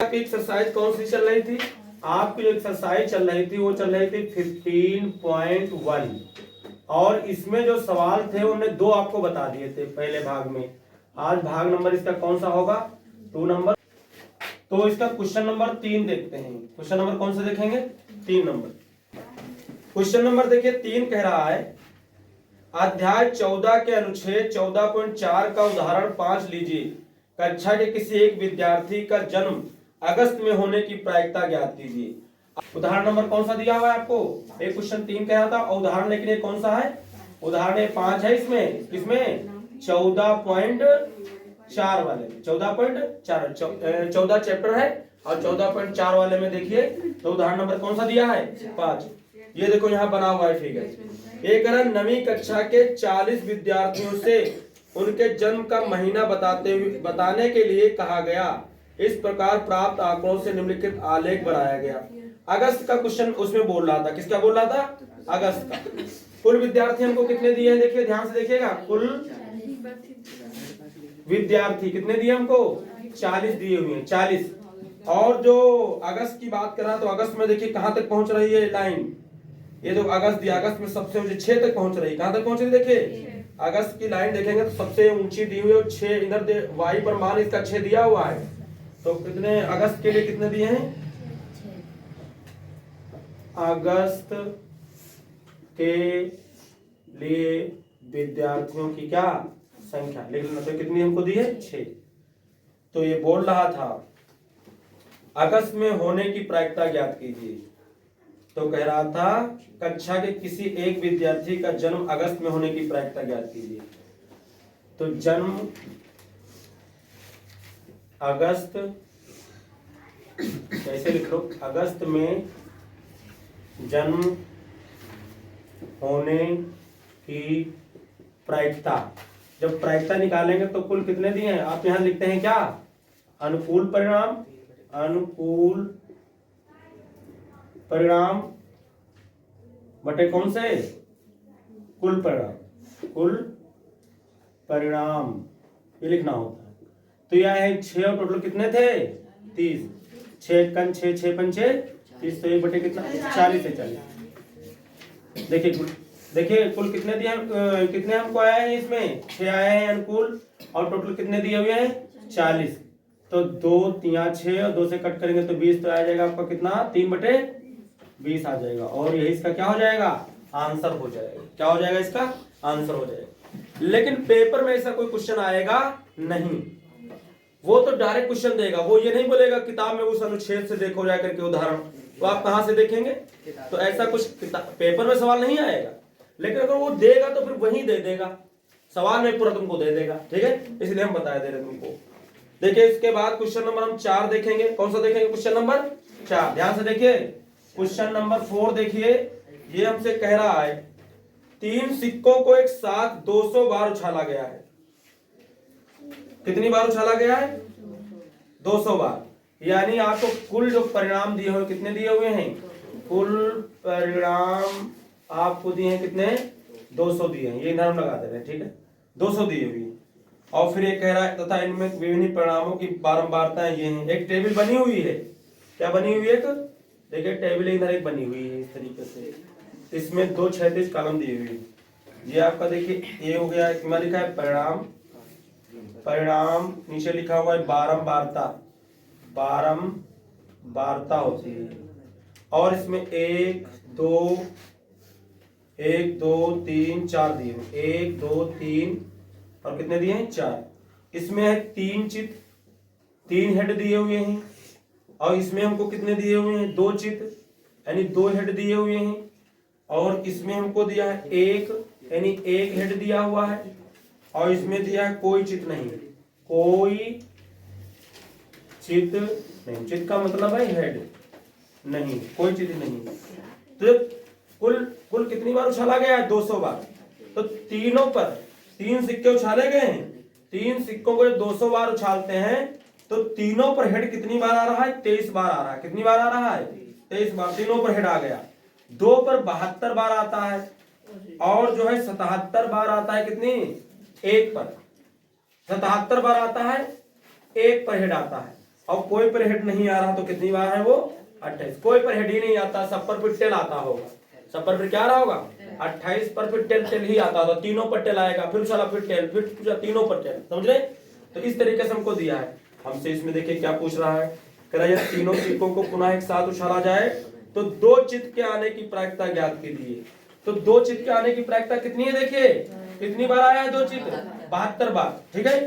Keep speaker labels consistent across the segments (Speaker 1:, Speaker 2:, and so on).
Speaker 1: आपकी एक्सरसाइज कौन सी चल रही थी? आपकी जो एक्सरसाइज चल रही थी वो चल रही थी 15.1 और इसमें जो सवाल थे उन्हें 2 आपको बता दिए थे पहले भाग में। आज भाग नंबर इसका कौन सा होगा? 2 नंबर। तो इसका क्वेश्चन नंबर 3 देखते हैं। क्वेश्चन नंबर कौन सा देखेंगे? 3 नंबर। क्वेश्चन नंबर देखिए 3 कह रहा है अध्याय 14 के अनुच्छेद 14.4 का उदाहरण 5 लीजिए। कक्षा के किसी एक विद्यार्थी का जन्म अगस्त में होने की प्रायिकता ज्ञात कीजिए। उदाहरण नंबर कौन सा दिया हुआ है आपको? एक क्वेश्चन 3 कह रहा था और उदाहरण लेकिन ये कौन सा है? उदाहरण 5 है इसमें। किसमें? 14.4 वाले में। 14 चैप्टर है और 14.4 वाले में देखिए तो उदाहरण नंबर कौन सा दिया है? 5। ये देखो यहाँ बना हुआ है फिगर। एक नवीं कक्षा के 40 विद्यार्थियों से उनके जन्म का महीना बताने के लिए कहा गया। इस प्रकार प्राप्त आंकड़ों से निम्नलिखित आलेख बनाया गया। अगस्त का क्वेश्चन उसमें बोल रहा था। किसका बोल रहा था? अगस्त का। कुल विद्यार्थी हमको कितने दिए हैं? देखिए ध्यान से देखिएगा। कुल विद्यार्थी कितने दिए हमको? 40 दिए हुए हैं। 40। और जो अगस्त की बात कर रहा है तो अगस्त में देखिए कहां तक पहुंच रही है लाइन। ये जो अगस्त दिया, अगस्त में सबसे ऊंची 6 तक पहुंच रही है। कहां तक पहुंच रही? देखिए अगस्त की लाइन देखेंगे तो सबसे ऊंची दी हुई है 6। इधर वाई पर मान इसका 6 दिया हुआ है। तो कितने अगस्त के लिए कितने दिए हैं? अगस्त के लिए विद्यार्थियों की क्या संख्या लिख लेना। तो कितनी हमको दी है? 6। तो ये बोल रहा था अगस्त में होने की प्रायिकता ज्ञात कीजिए। तो कह रहा था कक्षा के किसी एक विद्यार्थी का जन्म अगस्त में होने की प्रायिकता ज्ञात कीजिए। तो जन्म अगस्त कैसे लिख लो? अगस्त में जन्म होने की प्रायिकता। जब प्रायिकता निकालेंगे तो कुल कितने दिए हैं? आप यहां लिखते हैं क्या? अनुकूल परिणाम। अनुकूल परिणाम बटे कौन से? कुल परिणाम। कुल परिणाम ये लिखना होता है। तो यह है 6 और टोटल कितने थे? 30। 6 कन 6 6 पंचे 30। तो ये बटे कितना? 40 है। 40। देखिए कुल कितने दिए? कितने हमको आए हैं इसमें? 6 आए हैं अनुकूल और टोटल कितने दिए हुए हैं? 40। तो 2 3 6 और 2 से कट करेंगे तो 20। तो आ जाएगा आपका कितना? 3/20 आ जाएगा। और यही इसका क्या हो जाएगा? आंसर हो जाएगा। क्या हो जाएगा? इसका आंसर हो जाएगा। लेकिन पेपर में ऐसा कोई क्वेश्चन आएगा नहीं। वो तो डायरेक्ट क्वेश्चन देगा। वो ये नहीं बोलेगा किताब में उस अनुच्छेद से देखो जा करके उदाहरण। तो आप कहां से देखेंगे? तो ऐसा कुछ पेपर में सवाल नहीं आएगा। लेकिन अगर वो देगा तो फिर वही दे देगा। सवाल में पूरा तुमको दे देगा। ठीक है, इसलिए हम बता दे रहे तुमको। देखिए इसके बाद क्वेश्चन नंबर हम 4 देखेंगे। कौन सा देखेंगे? Question number 4। ध्यान से देखिए क्वेश्चन नंबर 4 देखिए। ये हमसे कह रहा है 3 सिक्कों को एक साथ 200 बार उछाला गया है। कितनी बार उछाला गया है? 200 बार। यानी आपको कुल जो परिणाम दिए हुए कितने दिए हुए हैं? कुल परिणाम आपको दिए हैं कितने? 200 दिए हैं। ये नाम लगा दे रहे हैं। ठीक है, 200 दिए हुए। और फिर ये कह रहा है तथा इनमें विभिन्न परिणामों की बारंबारताएं ये हैं। एक टेबल बनी हुई है। क्या बनी हुई है? देखिए टेबल इधर एक बनी हुई है इस तरीके से। इसमें 2 क्षैतिज कॉलम दिए हुए हैं। ये आपका देखिए ये हो गया। इसमें लिखा है परिणाम। परिणाम नीचे लिखा हुआ है बारंबारता। बारंबारता होती है। और इसमें 1 2 3 4 दिए हुए। 1 2 3 और कितने दिए हैं? 4। इसमें है 3 चित्र, 3 हेड दिए हुए हैं। और इसमें हमको कितने दिए हुए हैं? 2 चित्र यानी 2 हेड दिए हुए हैं। और इसमें हमको दिया है 1 यानी 1 हेड दिया हुआ है। और इसमें दिया है कोई चित्र नहीं। कोई चित्र नहीं। चित्र का मतलब है हेड नहीं, कोई चित्र नहीं। तो कुल कितनी बार उछाला गया है? 200 बार। तो तीनों पर 3 सिक्के उछाले गए हैं। 3 सिक्कों को 200 बार उछालते हैं तो तीनों पर हेड कितनी बार आ रहा है? 23 बार आ रहा है। कितनी बार आ रहा है? 23 बार। तीनों पर हेड आ गया। 2 पर 72 बार आता है और जो है 77 बार आता है। कितनी? 1 पर 77 बार आता है। 1 पर हेड आता है। और कोई पर हेड नहीं आ रहा तो कितनी बार है वो 28। कोई पर हेड ही नहीं आता, सब पर फिर टेल आता होगा, सब पर फिर क्या आ रहा होगा 28 पर फिर टेल ही आता होगा, तीनों पर टेल आएगा, फिर चला फिर टेल, फिर तीनों पर टेल, समझ रहे। तो इस तरीके से हमको दिया है। हमसे इसमें देखिए क्या पूछ रहा है, कह रहा है तीनों चित्तों को पुनः एक साथ उछाला जाए तो दो चित्त के आने की प्रायिकता ज्ञात कीजिए। तो दो चित्त के आने की प्रायिकता कितनी है, देखिए कितनी बार आया है दो चित्त, 72 बार, ठीक है।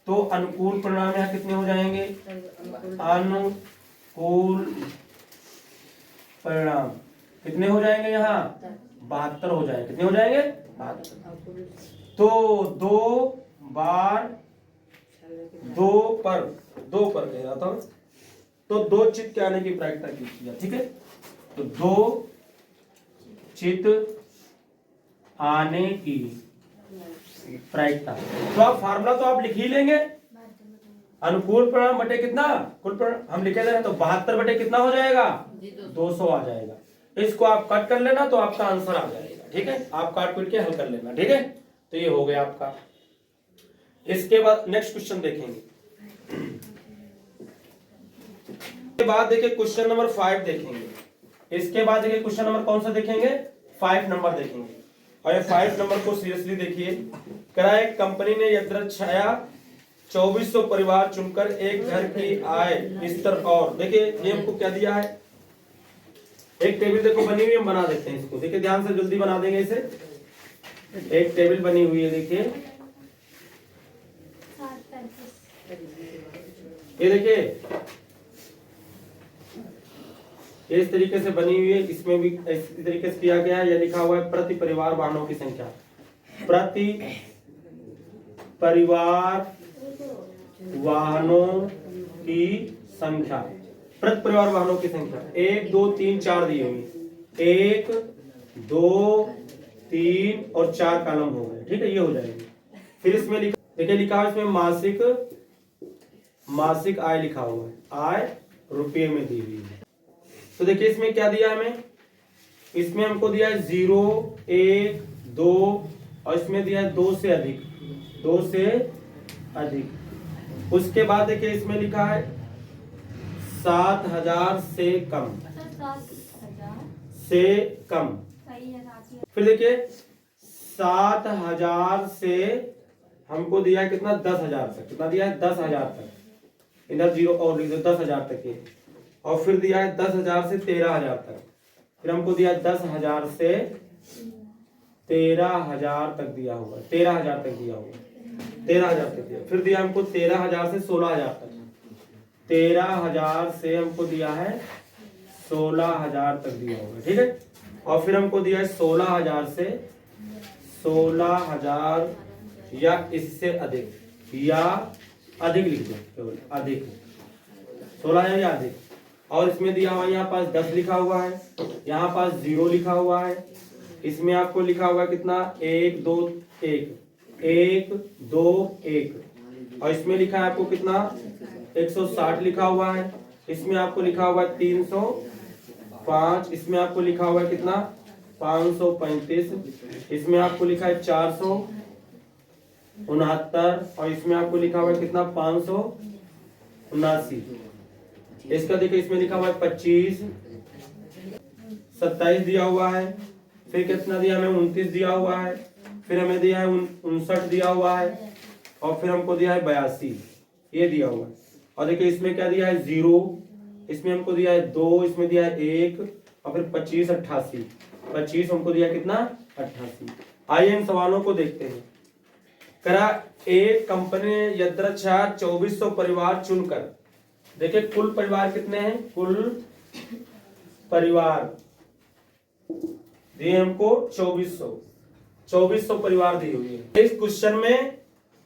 Speaker 1: तो अनुकूल परिणाम यहाँ कितने हो जाएंगे, अनुकूल परिणाम कितने हो जाएंगे यहाँ 72 हो जाएंगे, कितने हो जाएंगे 72। तो दो बार दो पर कह रहा था, तो दो चित्त के आने की प्रायिकता कीजिए, ठीक है। तो दो चित्त आने की प्रायिकता, तो आप फार्मूला तो आप लिख ही लेंगे, अनुकूल परिणाम बटे कितना कुल परिणाम हम लिखे थे, तो 72 बटे कितना हो जाएगा 200 आ जाएगा। इसको आप कट कर लेना तो आपका आंसर आ जाएगा, ठीक है। आप काट पीट के हल कर लेना, ठीक है। तो ये हो गया आपका। इसके बाद नेक्स्ट क्वेश्चन देखेंगे, इसके बाद देखिए क्वेश्चन नंबर 5 देखेंगे। इसके बाद देखिए क्वेश्चन नंबर कौन सा देखेंगे, 5 नंबर देखेंगे। और ये 5 नंबर को सीरियसली देखिए। करा एक कंपनी ने यदृच्छया 2400 परिवार चुनकर एक घर की आय स्तर, और देखिए ये हमको क्या दिया है, एक टेबल देखो बनी हुई, हम बना देते हैं इसको, देखिए ध्यान से जल्दी बना देंगे इसे। एक टेबल बनी हुई है, देखिए ये देखिए इस तरीके से बनी हुई है। इसमें भी इस तरीके से किया गया है। यह लिखा हुआ है प्रति परिवार वाहनों की संख्या, प्रति परिवार वाहनों की संख्या, प्रति परिवार वाहनों की संख्या 1 2 3 4 दी हुई, 1 2 3 और 4 कॉलम हो गए, ठीक है, ये हो जाएगी। फिर इसमें देखिए लिखा है इसमें मासिक आय लिखा हुआ है, आय रुपये में दी हुई है। तो देखिए इसमें क्या दिया हमें, इसमें हमको दिया है 0 1 2 और इसमें दिया है 2 से अधिक, 2 से अधिक। उसके बाद देखिए इसमें लिखा है 7000 से कम, से कम। फिर देखिए 7000 से हमको दिया है कितना 10,000 तक, कितना दिया है 10,000 तक, इधर 0 और लिख दो 10,000 तक के। और फिर दिया है 10,000 से 13,000 तक, फिर हमको दिया 10,000 से 13,000 तक दिया हुआ, 13,000 तक दिया हुआ, 13,000 तक दिया। फिर दिया हमको 13,000 से 16,000 तक, 13,000 से हमको दिया है 16,000 तक दिया हुआ, ठीक है। और फिर हमको दिया है 16,000 से 16,000 या इससे अधिक, या अधिक लिख दो, केवल अधिक, 16,000 या अधिक। और इसमें दिया हुआ यहाँ पास 10 लिखा हुआ है, यहाँ पास 0 लिखा हुआ है, इसमें आपको लिखा हुआ कितना 1 2 1 1 2 1, और इसमें लिखा है आपको कितना 160 लिखा हुआ है, इसमें आपको लिखा हुआ है 305, इसमें आपको लिखा हुआ है कितना 535, इसमें आपको लिखा है 469, और इसमें आपको लिखा हुआ है कितना 579। इसका देखिए इसमें लिखा हुआ है 25, 27 दिया हुआ है, फिर कितना दिया हमें 29 दिया हुआ है, फिर हमें दिया है 59 दिया हुआ है, और फिर हमको दिया है 82, ये दिया हुआ है। और देखिए इसमें क्या दिया है 0, इसमें हमको दिया है 2, इसमें दिया है 1, और फिर 25 88, 25 हमको दिया कितना 88। आइए इन सवालों को देखते हैं। करा एक कंपनी ने यदृच्छा 2400 परिवार चुनकर, देखिए कुल परिवार कितने हैं, कुल परिवार दिए हमको 2400 परिवार दी हुई है। इस क्वेश्चन में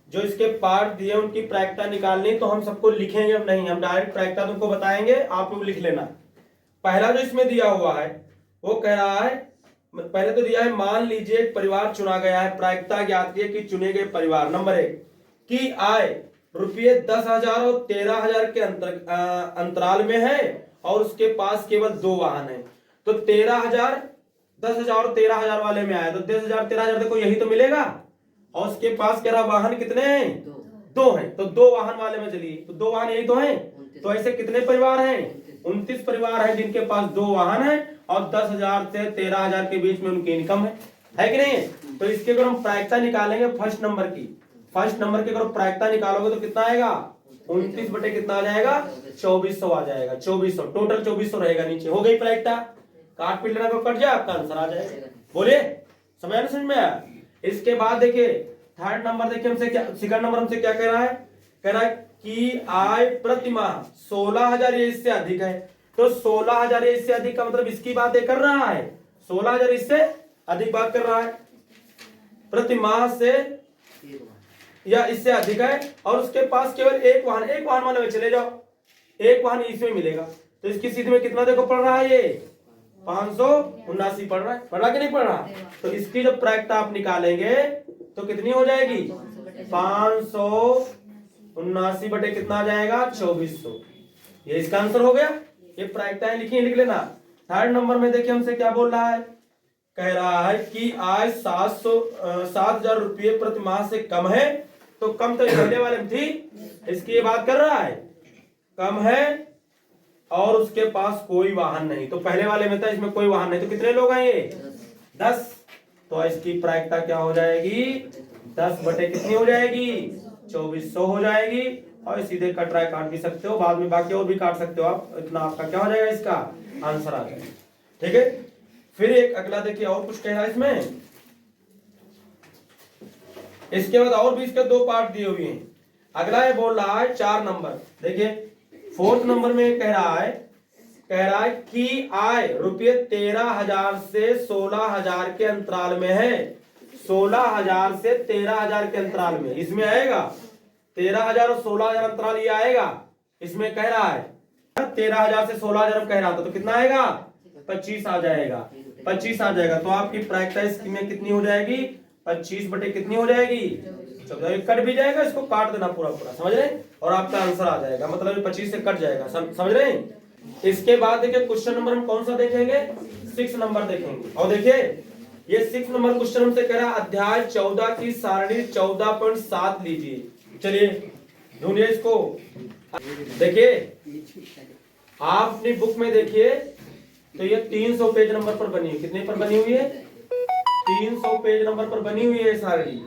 Speaker 1: जो इसके पार्ट दिए उनकी प्रायिकता निकालनी, तो हम सबको लिखेंगे, हम नहीं, हम डायरेक्ट प्रायिकता तुमको बताएंगे, आप लोग लिख लेना। पहला जो इसमें दिया हुआ है वो कह रहा है, पहले तो दिया है मान लीजिए एक परिवार चुना गया है, प्रायिकता ज्ञात कीजिए कि चुने गए परिवार नंबर 1 की आय रुपये 10,000 और 13,000 के अंतराल में है, और उसके पास केवल 2 वाहन है। तो 13,000 10,000 और 13,000 वाले में आया, तो 10,000 13,000 देखो यही तो मिलेगा, और उसके पास कह रहा वाहन कितने हैं 2 हैं, तो 2 वाहन वाले में चलिए, तो 2 वाहन यही तो हैं, तो ऐसे कितने परिवार हैं? 29 परिवार हैं जिनके पास 2 वाहन है और 10,000 से 13,000 के बीच में उनकी इनकम है कि नहीं? तो इसके अगर हम प्रायिकता निकालेंगे फर्स्ट नंबर की अगर प्रायिकता निकालोगे तो कितना आएगा? 29 बटे कितना आ जाएगा? 2400 आ जाएगा। 2400 टोटल 2400 रहेगा नीचे। हो गई प्रायिकता। काट पीट लेना को कट जाए, आपका आंसर आ जाएगा। बोलिए, समझ में आया? इसके बाद देखिए थर्ड नंबर, देखिए हमसे क्या, सेकंड नंबर हमसे क्या कह रहा है? कह रहा है कि आय प्रति माह 16,000 ये इससे अधिक है। तो 16,000 ये इससे अधिक का मतलब इसकी बातें कर रहा है। 16,000 इससे अधिक बात कर रहा है, प्रति माह से या इससे अधिक है और उसके पास केवल एक वाहन वाले में चले जाओ, एक वाहन इसमें मिलेगा। तो इसकी सीधी में कितना देखो पड़ रहा है? ये 579 पड़ रहा है। पढ़ा कि नहीं पढ़ रहा? तो इसकी जब प्रायिकता आप निकालेंगे तो कितनी हो जाएगी? 579 बटे कितना आ जाएगा? 2400। ये इसका आंसर हो गया। ये प्रायिकताएं लिखी, लिख लेना। थर्ड नंबर में देखिए हमसे क्या बोल रहा है? कह रहा है कि आय 7,000 रुपये प्रति माह से कम है। तो कम तो पहले वाले में थी, इसकी ये बात कर रहा है कम है और उसके पास कोई वाहन नहीं। तो पहले वाले में था, इसमें कोई वाहन नहीं। तो कितने लोग हैं ये? 10। तो इसकी प्रायिकता क्या हो जाएगी? 10 बटे कितनी हो जाएगी? 2400 हो जाएगी। और सीधे कट रहा है, काट भी सकते हो, बाद में बाकी और भी काट सकते हो आप। इतना आपका क्या हो जाएगा? इसका आंसर आ जाएगा। ठीक है। फिर एक अगला देखिए और कुछ कह रहा है इसमें। इसके बाद और भी इसके 2 पार्ट दिए हुए हैं। अगला ये बोल रहा है 4 नंबर, देखिए फोर्थ नंबर में कह रहा है कि आय रुपये 13,000 से 16,000 के अंतराल में है। 16,000 से 13,000 के अंतराल में इसमें आएगा। 13,000 और 16,000 अंतराल ये आएगा। इसमें कह रहा है 13,000 से 16,000 कह रहा था, तो कितना आएगा? 25 आ जाएगा। 25 आ जाएगा। तो आपकी प्रायिकता इसमें कितनी हो जाएगी? 25 बटे कितनी हो जाएगी? कट भी जाएगा, इसको काट देना पूरा पूरा, समझ रहे हैं? और आपका आंसर आ जाएगा, मतलब 25 से कट जाएगा। समझ रहे हैं? इसके बाद देखिए क्वेश्चन नंबर हम कौन सा देखेंगे? 6 नंबर देखेंगे। और देखिए ये 6 नंबर क्वेश्चन हमसे कह रहा है अध्याय 14 की सारणी 14.7 लीजिए। चलिए ढूंढिए इसको। देखिए आप अपनी बुक में देखिए तो ये 300 पेज नंबर पर बनी है। कितने पर बनी हुई है? 300 पेज नंबर पर बनी हुई है सारणी।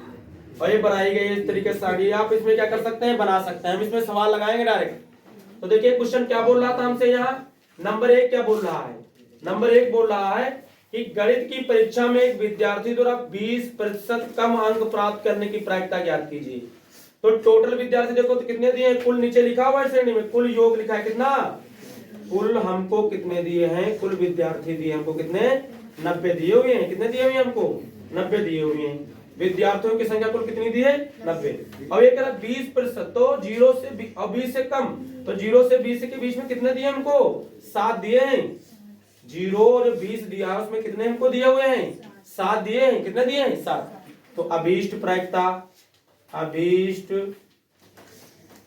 Speaker 1: और ये बनाई गई इस तरीके से सारणी। आप इसमें क्या कर सकते हैं? बना सकते हैं। हम इसमें सवाल लगाएंगे डायरेक्ट। तो देखिए क्वेश्चन क्या बोल रहा था हमसे यहाँ। नंबर 1 क्या बोल रहा है? नंबर 1 बोल रहा है कि गणित की परीक्षा में एक विद्यार्थी द्वारा 20% कम अंक प्राप्त करने की प्रायिकता ज्ञात कीजिए। तो टोटल विद्यार्थी देखो तो कितने दिए हैं? कुल नीचे लिखा हुआ है श्रेणी में, कुल योग लिखा है। कितना? कुल हमको कितने दिए हैं? कुल विद्यार्थी दिए हमको कितने? 90 दिए हुए हैं। कितने दिए हुए हैं हमको? 90 दिए हुए हैं। विद्यार्थियों की संख्या कुल कितनी दी है? 90। अब ये कह रहा 20%, तो 0 से 20 से कम, तो 0 से 20 के बीच में कितने दिए हमको? 7 दिए हैं। 0 और 20 दिया है उसमें कितने हमको दिए हुए हैं? 7 दिए हैं। कितने दिए हैं? 7। तो अभीष्ट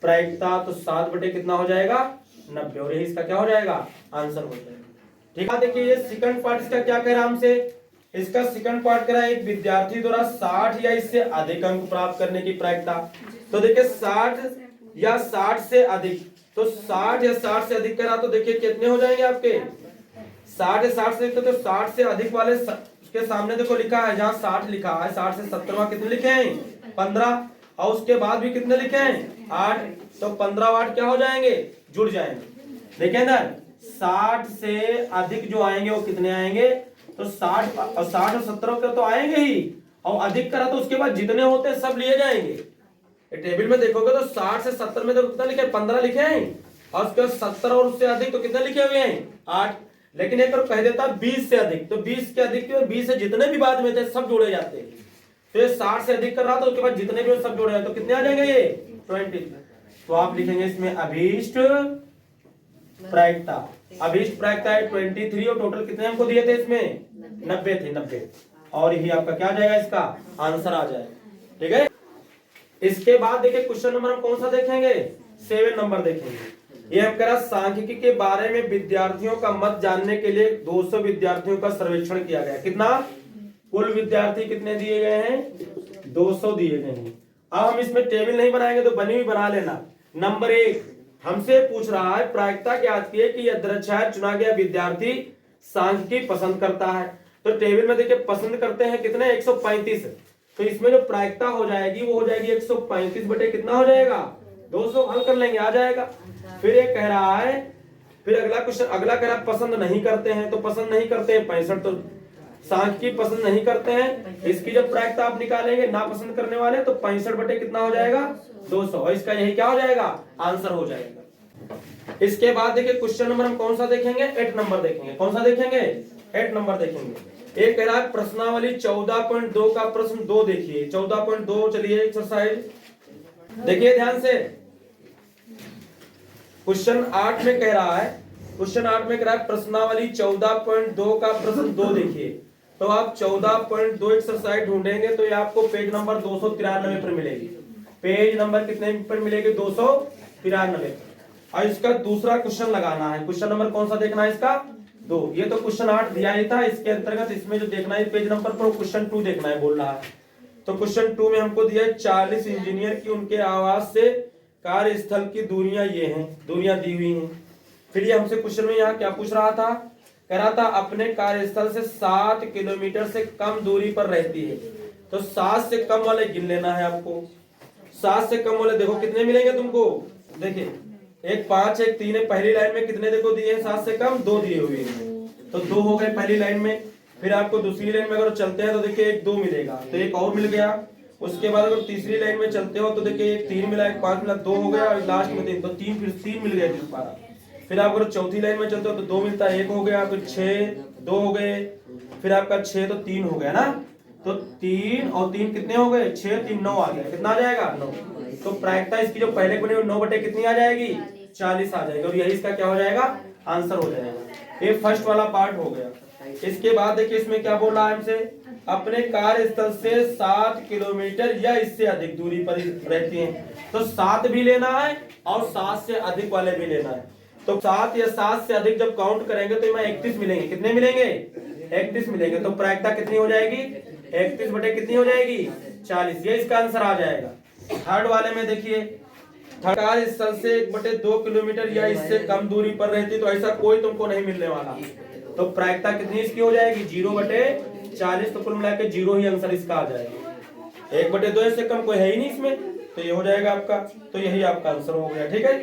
Speaker 1: प्रायिकता तो 7 बटे कितना हो जाएगा? 90। और यही इसका क्या हो जाएगा? आंसर हो जाएगा। ठीक है। देखिए ये सेकंड पार्ट इसका क्या कह रहा है हमसे? इसका सेकंड पार्ट करा एक विद्यार्थी द्वारा 60 या इससे अधिक अंक प्राप्त करने की प्रायिकता। तो देखिए 60 या 60 से अधिक, तो 60 या 60 से अधिक करा तो देखिए कितने हो जाएंगे आपके? 60 या 60 से अधिक, तो 60 से अधिक वाले उसके सामने देखो लिखा है, जहां 60 लिखा है 60 से 70 कितने लिखे हैं? 15। और उसके बाद भी कितने लिखे हैं? 8। तो 15 8 क्या हो जाएंगे? जुड़ जाएंगे। देखिए ना 60 से अधिक जो आएंगे वो कितने आएंगे? तो 60 और 70 के तो आएंगे ही, और अधिक करा तो उसके बाद जितने होते हैं सब लिए जाएंगे। टेबल में देखोगे तो 60 से 70 में तो कितना लिखे? 15 लिखे हैं। और उसके बाद 70 और उससे अधिक तो कितने लिखे हुए हैं? 8। लेकिन एक और कह देता 20 से अधिक, तो 20 के अधिक और 20 से जितने भी बाद में थे सब जोड़े जाते हैं। तो ये 60 से अधिक कर रहा था, उसके बाद जितने भी सब जोड़े जाते, तो कितने आ जाएंगे? ये 20। तो आप लिखेंगे इसमें अभीष्ट प्रायिकता। अभीष्ट प्रायिकता है 23 और टोटल कितने हमको दिए थे इसमें? 90 थे। 90 और यही आपका क्या आ जाएगा? इसका आंसर आ जाएगा। ठीक है। इसके बाद देखिए क्वेश्चन नंबर हम कौन सा देखेंगे? 7 नंबर देखेंगे। ये हम कह रहा सांख्यिकी के बारे में विद्यार्थियों का मत जानने के लिए 200 विद्यार्थियों का सर्वेक्षण किया गया। कितना? कुल विद्यार्थी कितने दिए गए हैं? 200 दिए गए हैं। अब हम इसमें टेबल नहीं बनाएंगे तो बनी हुई बना लेना। नंबर 1 हमसे पूछ रहा है प्रायिकता क्या आती है कि यदृच्छाय चुना गया विद्यार्थी सांख्यिकी पसंद करता है। तो टेबल में देखिए पसंद करते हैं कितने 135, तो इसमें जो प्रायिकता हो जाएगी वो हो जाएगी 135 बटे कितना हो जाएगा 200। हल कर लेंगे, आ जाएगा। फिर ये कह रहा है, फिर अगला क्वेश्चन, अगला कह रहा है पसंद नहीं करते हैं, तो पसंद नहीं करते हैं 65, तो सांख्यिकी पसंद नहीं करते हैं, इसकी जब प्रायिकता आप निकालेंगे ना पसंद करने वाले, तो 65 बटे कितना हो जाएगा 200, और इसका यही क्या हो जाएगा आंसर हो जाएगा। इसके बाद देखिए क्वेश्चन नंबर हम कौन सा देखेंगे 8 नंबर देखेंगे। कौन सा देखेंगे 8 नंबर देखेंगे। एक कह रहा है प्रश्नावली 14.2 का प्रश्न 2 देखिए 14.2। चलिए एक्सरसाइज देखिए ध्यान से। क्वेश्चन 8 में कह रहा है, क्वेश्चन 8 में कह रहा है प्रश्नावली 14.2 का प्रश्न 2 देखिए। तो आप 14.2 एक्सरसाइज ढूंढेंगे तो ये आपको पेज नंबर 293 पर मिलेगी। पेज नंबर कितने पर मिलेगी 293। और इसका दूसरा क्वेश्चन लगाना है। क्वेश्चन नंबर कौन सा देखना है इसका 2। ये तो क्वेश्चन 8 दिया ही था, इसके अंतर्गत इसमें जो देखना है पेज नंबर पर क्वेश्चन 2 देखना है बोल रहा है। तो क्वेश्चन 2 में हमको दिया है 40 इंजीनियर की उनके आवास से कार्यस्थल की दूरियां ये हैं, दूरियां दी हुई हैं। फिर ये हमसे क्वेश्चन में यहाँ क्या पूछ रहा था, कह रहा था अपने कार्यस्थल से 7 किलोमीटर से कम दूरी पर रहती है। तो 7 से कम वाले गिन लेना है आपको। 7 से कम वाले देखो कितने मिलेंगे तुमको, देखिए एक 5 एक 3 है। पहली लाइन में कितने देखो दिए हैं 7 से कम 2 दिए हुए हैं, तो 2 हो गए पहली लाइन में। फिर आपको दूसरी लाइन में अगर चलते हैं तो देखिए एक 2 मिलेगा, तो एक और मिल गया। उसके बाद अगर तीसरी लाइन में चलते हो तो देखिए एक 3 मिला, एक 5 मिला, 2 हो गया, और लास्ट में 3, तो 3 फिर 3 मिल गया 12। फिर आप अगर चौथी लाइन में चलते हो तो 2 मिलता है, 1 हो गया, फिर 6 2 हो गए, फिर आपका 6 तो 3 हो गया ना। तो 3 और 3 कितने हो गए 6 3 9 आ गया, कितना आ जाएगा 9। तो प्रायिकता इसकी जो पहले बनी हुई 9 बटे कितनी आ जाएगी 40 आ जाएगी, और यही इसका क्या हो जाएगा आंसर हो जाएगा। ये फर्स्ट वाला पार्ट हो गया। इसके बाद देखिए इसमें क्या बोल रहा है हमसे, अपने कार्यस्थल से 7 किलोमीटर या इससे अधिक दूरी पर रहती हैं। तो 7 भी लेना है और 7 से अधिक वाले भी लेना है। तो 7 या 7 से अधिक जब काउंट करेंगे तो इसमें 31 मिलेंगे। कितने मिलेंगे 31 मिलेंगे। तो प्रायिकता कितनी हो जाएगी 31 बटे कितनी हो जाएगी 40, ये इसका आंसर आ जाएगा। थर्ड वाले में देखिए, कार्यस्थल से 1/2 किलोमीटर या इससे कम दूरी पर रहती, तो ऐसा कोई तुमको नहीं मिलने वाला। तो प्रायिकता कितनी इसकी हो जाएगी 0/40। तो कुल मिला के 0 ही आंसर इसका आ जाएगा। 1/2 से कम कोई है ही नहीं इसमें, तो ये हो जाएगा आपका। तो यही आपका आंसर हो गया, ठीक है।